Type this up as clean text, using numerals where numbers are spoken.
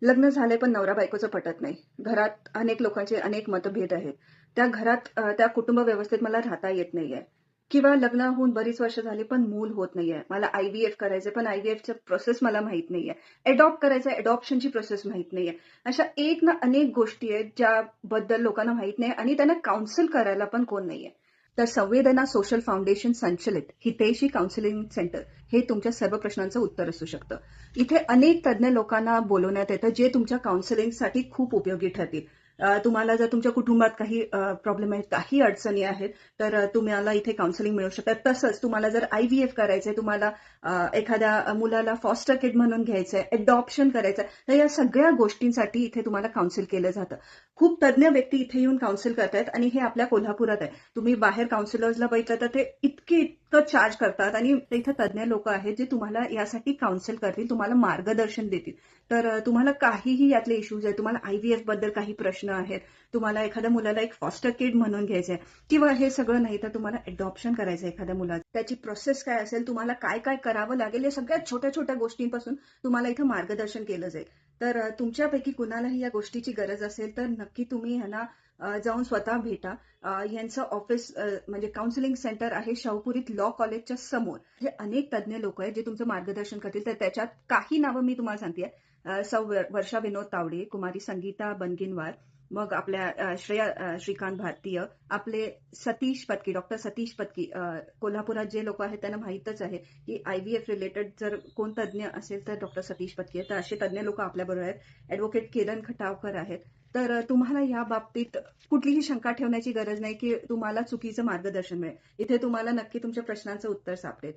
लग्न झालंय पण नवरा-बायकोचं पटत नाही. घरात अनेक लोकांचे अनेक मतभेद आहेत. त्या घरात त्या कुटुंब व्यवस्थेत मला राहता येत नाहीये किंवा लग्न होऊन बरीच वर्ष झाली पण मूल होत नाहीये. मला आय-व्ही-एफ करायचंय पण आय-व्ही-एफचं प्रोसेस मला माहीत नाहीये. अडॉप्ट करायचंय, अडॉप्शनची प्रोसेस माहीत नाहीये. अशा एक ना अनेक गोष्टी आहेत ज्याबद्दल लोकांना माहीत नाही आणि त्यांना काउन्सिल करायला पण कोण नाहीये. तर संवेदना सोशल फाउंडेशन संचलित हितैषी काउन्सिलिंग सेंटर हे तुमच्या सर्व प्रश्नांचं उत्तर असू शकतं. इथे अनेक तज्ञ लोकांना बोलवण्यात येतं जे तुमच्या काउन्सिलिंगसाठी खूप उपयोगी ठरतील. तुम्हाला जर तुमच्या कुटुंबात काही प्रॉब्लेम आहेत, काही अडचणी आहेत, तर तुम्हाला इथे काउन्सिलिंग मिळू शकतात. तसंच तुम्हाला जर आय-व्ही-एफ करायचंय, तुम्हाला एखाद्या मुलाला फॉस्टर किड म्हणून घ्यायचंय, अडॉप्शन करायचंय, तर या सगळ्या गोष्टींसाठी इथे तुम्हाला काउन्सिल केलं जातं. खूप तज्ञ व्यक्ती इथे येऊन काउन्सिल करतायत आणि हे आपल्या कोल्हापुरात आहे. तुम्ही बाहेर काउन्सिलर्सला बघितलं तर ते इतकं चार्ज करतात आणि इथं तज्ञ लोक आहेत जे तुम्हाला यासाठी काउन्सिल करतील, तुम्हाला मार्गदर्शन देतील. तर तुम्हाला काहीही यातले इश्यूज आहेत, तुम्हाला आय-व्ही-एफ बद्दल काही प्रश्न आहेत, तुम्हाला एखाद्या मुलाला एक फॉस्टर किड म्हणून घ्यायचंय किंवा हे सगळं नाही तर तुम्हाला अडॉप्शन करायचं एखाद्या मुलाचं, त्याची प्रोसेस काय असेल, तुम्हाला काय काय करावं लागेल, या सगळ्या छोट्या छोट्या गोष्टींपासून तुम्हाला इथं मार्गदर्शन केलं जाईल. तर तुमच्यापैकी कुणालाही या गोष्टीची गरज असेल तर नक्की तुम्ही ह्यांना जाऊन स्वतः भेटा. यांचं ऑफिस म्हणजे काउन्सिलिंग सेंटर आहे शाहूपुरीत लॉ कॉलेजच्या समोर. हे अनेक तज्ञ लोक आहेत जे तुमचं मार्गदर्शन करतील. तर त्याच्यात काही नावं मी तुम्हाला सांगतेय. सौ वर्षा विनोद तावडे, कुमारी संगीता बनगिनवार, मग आपल्या श्रेया श्रीकांत भारतीय, आपले सतीश पत्की, डॉक्टर सतीश पत्की. कोल्हापुरात जे लोक आहेत त्यांना माहीतच आहे की आय-व्ही-एफ रिलेटेड जर कोण तज्ञ असेल तर डॉक्टर सतीश पत्की आहे. तर असे तज्ञ लोक आपल्याबरोबर आहेत. ॲडव्होकेट किरण खटावकर आहेत. तर तुम्हाला या बाबतीत कुठलीही शंका ठेवण्याची गरज नाही की तुम्हाला चुकीचं मार्गदर्शन मिळेल. इथे तुम्हाला नक्की तुमच्या प्रश्नांचं उत्तर सापडेल.